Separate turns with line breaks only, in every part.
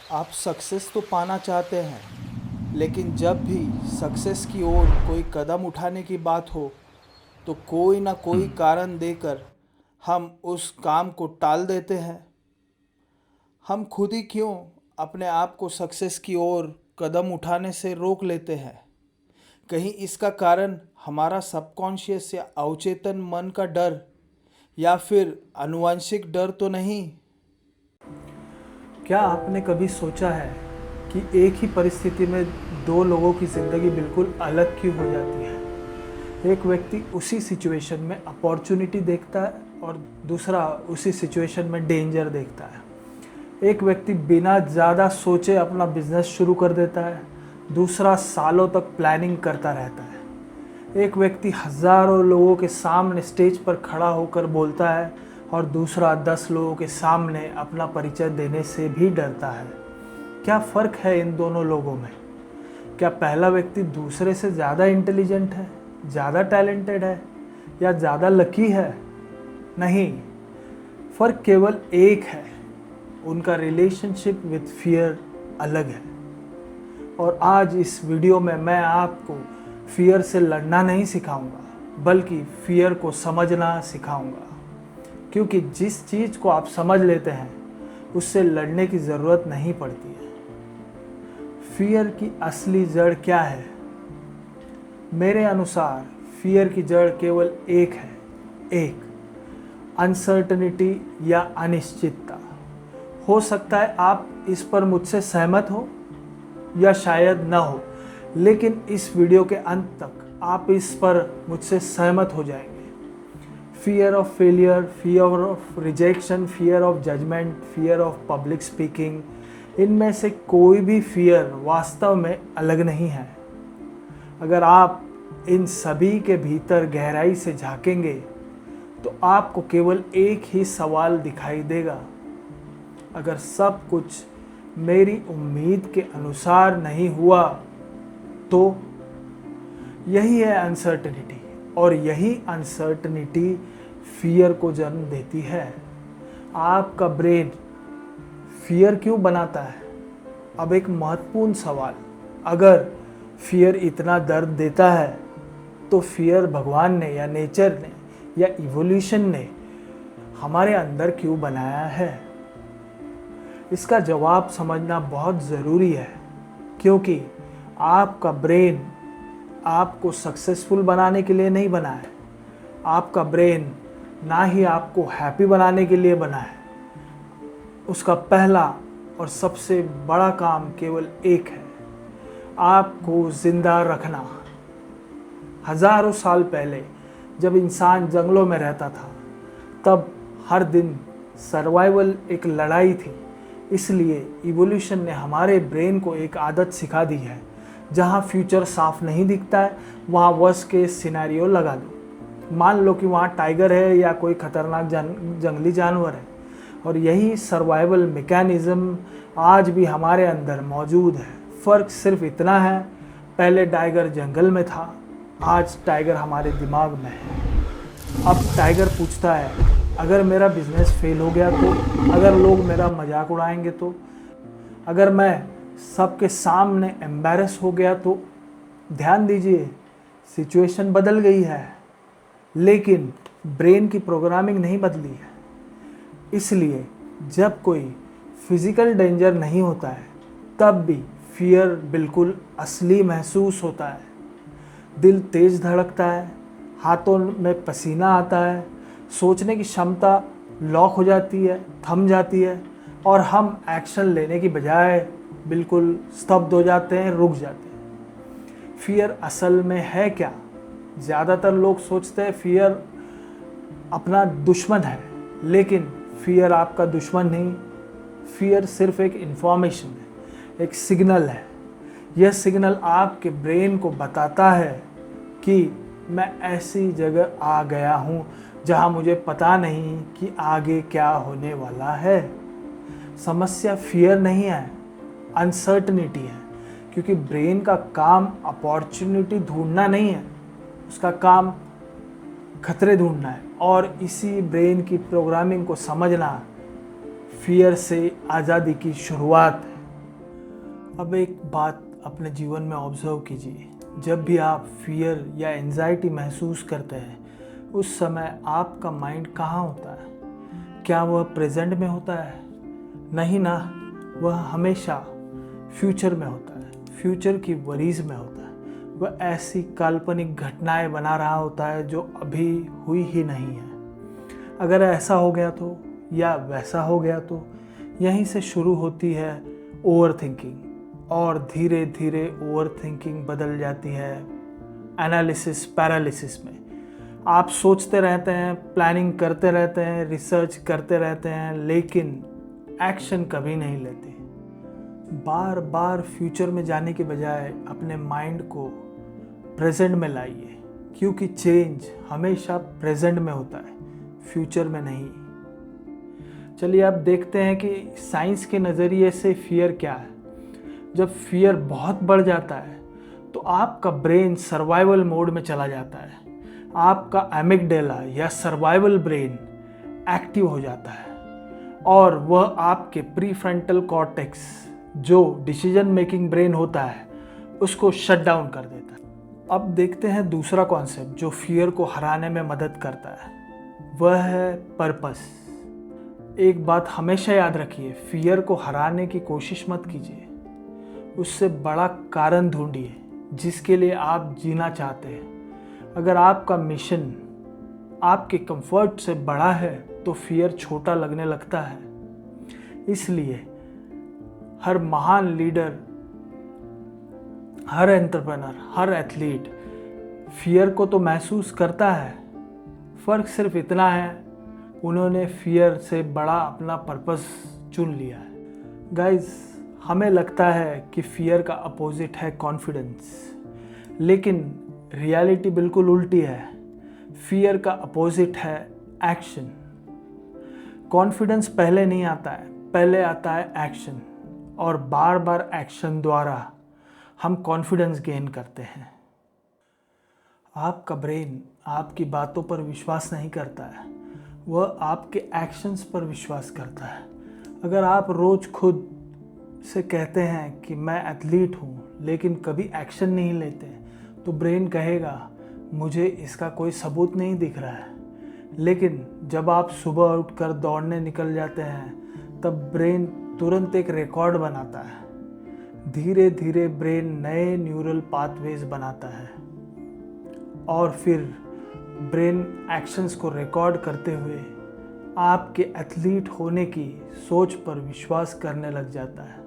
आप सक्सेस तो पाना चाहते हैं, लेकिन जब भी सक्सेस की ओर कोई कदम उठाने की बात हो, तो कोई ना कोई
हुँ।
कारण देकर हम उस काम को टाल देते हैं। हम खुद ही क्यों अपने आप को सक्सेस की ओर कदम उठाने से रोक लेते हैं? कहीं इसका कारण हमारा सबकॉन्शियस या अवचेतन मन का डर या फिर आनुवंशिक डर तो नहीं? क्या आपने कभी सोचा है कि एक ही परिस्थिति में दो लोगों की ज़िंदगी बिल्कुल अलग क्यों हो जाती है? एक व्यक्ति उसी सिचुएशन में अपॉर्चुनिटी देखता है और दूसरा उसी सिचुएशन में डेंजर देखता है। एक व्यक्ति बिना ज़्यादा सोचे अपना बिजनेस शुरू कर देता है, दूसरा सालों तक प्लानिंग करता रहता है। एक व्यक्ति हज़ारों लोगों के सामने स्टेज पर खड़ा होकर बोलता है और दूसरा 10 लोगों के सामने अपना परिचय देने से भी डरता है। क्या फ़र्क है इन दोनों लोगों में? क्या पहला व्यक्ति दूसरे से ज़्यादा इंटेलिजेंट है, ज़्यादा टैलेंटेड है या ज़्यादा लकी है? नहीं, फ़र्क केवल एक है, उनका रिलेशनशिप विद फियर अलग है। और आज इस वीडियो में मैं आपको फियर से लड़ना नहीं सिखाऊंगा, बल्कि फियर को समझना सिखाऊंगा। क्योंकि जिस चीज़ को आप समझ लेते हैं, उससे लड़ने की ज़रूरत नहीं पड़ती है। फियर की असली जड़ क्या है? मेरे अनुसार फियर की जड़ केवल एक है, एक अनसर्टनिटी या अनिश्चितता। हो सकता है आप इस पर मुझसे सहमत हो या शायद न हो, लेकिन इस वीडियो के अंत तक आप इस पर मुझसे सहमत हो जाएंगे। Fear of failure, fear of rejection, fear of judgement, fear of public speaking, इनमें से कोई भी फियर वास्तव में अलग नहीं है। अगर आप इन सभी के भीतर गहराई से झांकेंगे, तो आपको केवल एक ही सवाल दिखाई देगा: अगर सब कुछ मेरी उम्मीद के अनुसार नहीं हुआ तो? यही है अनसर्टनिटी, और यही अनसर्टनिटी फियर को जन्म देती है। आपका ब्रेन फियर क्यों बनाता है? अब एक महत्वपूर्ण सवाल: अगर फियर इतना दर्द देता है, तो फियर भगवान ने या नेचर ने या इवोल्यूशन ने हमारे अंदर क्यों बनाया है? इसका जवाब समझना बहुत ज़रूरी है, क्योंकि आपका ब्रेन आपको सक्सेसफुल बनाने के लिए नहीं बना है। आपका ब्रेन ना ही आपको हैप्पी बनाने के लिए बना है। उसका पहला और सबसे बड़ा काम केवल एक है: आपको ज़िंदा रखना। हज़ारों साल पहले जब इंसान जंगलों में रहता था, तब हर दिन सर्वाइवल एक लड़ाई थी। इसलिए इवोल्यूशन ने हमारे ब्रेन को एक आदत सिखा दी है: जहाँ फ्यूचर साफ नहीं दिखता है, वहाँ वर्स्ट केस सिनेरियो लगा दो। मान लो कि वहाँ टाइगर है या कोई खतरनाक जंगली जानवर है, और यही सर्वाइवल मैकेनिज़्म आज भी हमारे अंदर मौजूद है। फ़र्क सिर्फ इतना है, पहले टाइगर जंगल में था, आज टाइगर हमारे दिमाग में है। अब टाइगर पूछता है, अगर मेरा बिजनेस फेल हो गया तो? अगर लोग मेरा मजाक उड़ाएंगे तो? अगर मैं सबके सामने एम्बैरस हो गया तो? ध्यान दीजिए, सिचुएशन बदल गई है, लेकिन ब्रेन की प्रोग्रामिंग नहीं बदली है। इसलिए जब कोई फिजिकल डेंजर नहीं होता है, तब भी फियर बिल्कुल असली महसूस होता है। दिल तेज धड़कता है, हाथों में पसीना आता है, सोचने की क्षमता लॉक हो जाती है, थम जाती है, और हम एक्शन लेने की बजाय बिल्कुल स्तब्ध हो जाते हैं, रुक जाते हैं। फियर असल में है क्या? ज़्यादातर लोग सोचते हैं फियर अपना दुश्मन है, लेकिन फियर आपका दुश्मन नहीं। फियर सिर्फ एक इंफॉर्मेशन है, एक सिग्नल है। यह सिग्नल आपके ब्रेन को बताता है कि मैं ऐसी जगह आ गया हूँ जहाँ मुझे पता नहीं कि आगे क्या होने वाला है। समस्या फियर नहीं है, अनसर्टनिटी है। क्योंकि ब्रेन का काम अपॉर्चुनिटी ढूंढना नहीं है, उसका काम खतरे ढूंढना है। और इसी ब्रेन की प्रोग्रामिंग को समझना फियर से आज़ादी की शुरुआत है। अब एक बात अपने जीवन में ऑब्जर्व कीजिए, जब भी आप फियर या एंजाइटी महसूस करते हैं उस समय आपका माइंड कहाँ होता है? क्या वह प्रेजेंट में होता है? नहीं ना, वह हमेशा फ्यूचर में होता है, फ्यूचर की वरीज में होता है। वह ऐसी काल्पनिक घटनाएं बना रहा होता है जो अभी हुई ही नहीं है। अगर ऐसा हो गया तो, या वैसा हो गया तो, यहीं से शुरू होती है ओवर थिंकिंग, और धीरे धीरे ओवर थिंकिंग बदल जाती है एनालिसिस पैरालिसिस में। आप सोचते रहते हैं, प्लानिंग करते रहते हैं, रिसर्च करते रहते हैं, लेकिन एक्शन कभी नहीं लेते। बार बार फ्यूचर में जाने के बजाय अपने माइंड को प्रेजेंट में लाइए, क्योंकि चेंज हमेशा प्रेजेंट में होता है, फ्यूचर में नहीं। चलिए अब देखते हैं कि साइंस के नज़रिए से फियर क्या है। जब फियर बहुत बढ़ जाता है तो आपका ब्रेन सर्वाइवल मोड में चला जाता है। आपका एमिगडाला या सर्वाइवल ब्रेन एक्टिव हो जाता है और वह आपके प्रीफ्रंटल कॉर्टेक्स, जो डिसीजन मेकिंग ब्रेन होता है, उसको शट डाउन कर देता है। अब देखते हैं दूसरा कॉन्सेप्ट जो फियर को हराने में मदद करता है, वह है पर्पस। एक बात हमेशा याद रखिए, फियर को हराने की कोशिश मत कीजिए, उससे बड़ा कारण ढूंढिए जिसके लिए आप जीना चाहते हैं। अगर आपका मिशन आपके कंफर्ट से बड़ा है तो फियर छोटा लगने लगता है। इसलिए हर महान लीडर, हर एंटरप्रेन्योर, हर एथलीट फियर को तो महसूस करता है। फ़र्क सिर्फ इतना है, उन्होंने फियर से बड़ा अपना पर्पस चुन लिया है। गाइस, हमें लगता है कि फियर का अपोजिट है कॉन्फिडेंस, लेकिन रियलिटी बिल्कुल उल्टी है। फियर का अपोजिट है एक्शन। कॉन्फिडेंस पहले नहीं आता है, पहले आता है एक्शन, और बार बार एक्शन द्वारा हम कॉन्फिडेंस गेन करते हैं। आपका ब्रेन आपकी बातों पर विश्वास नहीं करता है, वह आपके एक्शंस पर विश्वास करता है। अगर आप रोज़ खुद से कहते हैं कि मैं एथलीट हूँ, लेकिन कभी एक्शन नहीं लेते, तो ब्रेन कहेगा मुझे इसका कोई सबूत नहीं दिख रहा है। लेकिन जब आप सुबह उठकर दौड़ने निकल जाते हैं, तब ब्रेन तुरंत एक रिकॉर्ड बनाता है। धीरे धीरे ब्रेन नए न्यूरल पाथवेज बनाता है और फिर ब्रेन एक्शंस को रिकॉर्ड करते हुए आपके एथलीट होने की सोच पर विश्वास करने लग जाता है।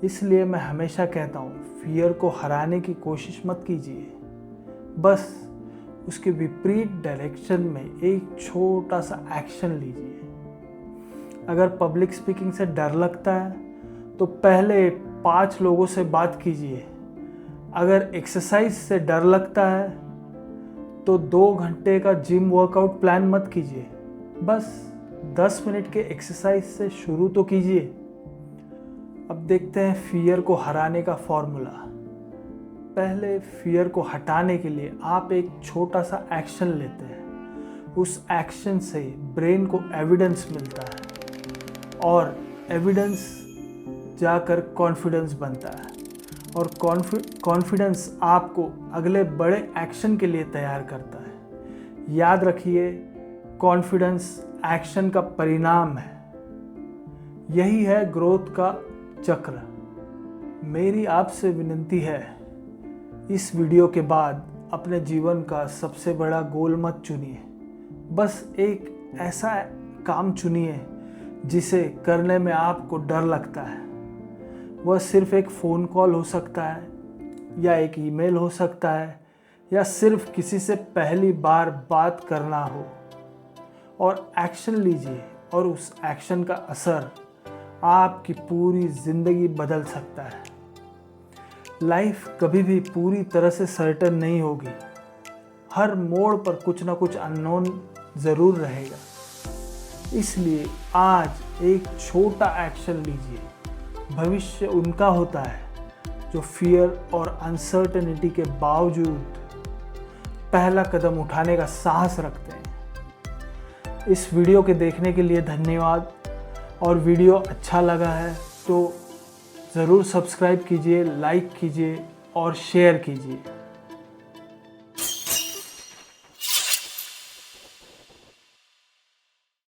इसलिए मैं हमेशा कहता हूँ, फियर को हराने की कोशिश मत कीजिए, बस उसके विपरीत डायरेक्शन में एक छोटा सा एक्शन लीजिए। अगर पब्लिक स्पीकिंग से डर लगता है तो पहले 5 लोगों से बात कीजिए। अगर एक्सरसाइज से डर लगता है तो 2 घंटे का जिम वर्कआउट प्लान मत कीजिए, बस 10 मिनट के एक्सरसाइज से शुरू तो कीजिए। अब देखते हैं फियर को हराने का फॉर्मूला। पहले फियर को हटाने के लिए आप एक छोटा सा एक्शन लेते हैं। उस एक्शन से ब्रेन को एविडेंस मिलता है और एविडेंस जाकर कॉन्फिडेंस बनता है, और कॉन्फिडेंस आपको अगले बड़े एक्शन के लिए तैयार करता है। याद रखिए, कॉन्फिडेंस एक्शन का परिणाम है। यही है ग्रोथ का चक्र। मेरी आपसे विनती है, इस वीडियो के बाद अपने जीवन का सबसे बड़ा गोल मत चुनिए, बस एक ऐसा काम चुनिए जिसे करने में आपको डर लगता है। वह सिर्फ एक फ़ोन कॉल हो सकता है, या एक ईमेल हो सकता है, या सिर्फ किसी से पहली बार बात करना हो, और एक्शन लीजिए और उस एक्शन का असर आपकी पूरी ज़िंदगी बदल सकता है। लाइफ कभी भी पूरी तरह से सर्टेन नहीं होगी, हर मोड़ पर कुछ ना कुछ अननोन ज़रूर रहेगा। इसलिए आज एक छोटा एक्शन लीजिए। भविष्य उनका होता है जो फियर और अनसर्टेनिटी के बावजूद पहला कदम उठाने का साहस रखते हैं। इस वीडियो के देखने के लिए धन्यवाद, और वीडियो अच्छा लगा है तो ज़रूर सब्सक्राइब कीजिए, लाइक कीजिए और शेयर कीजिए।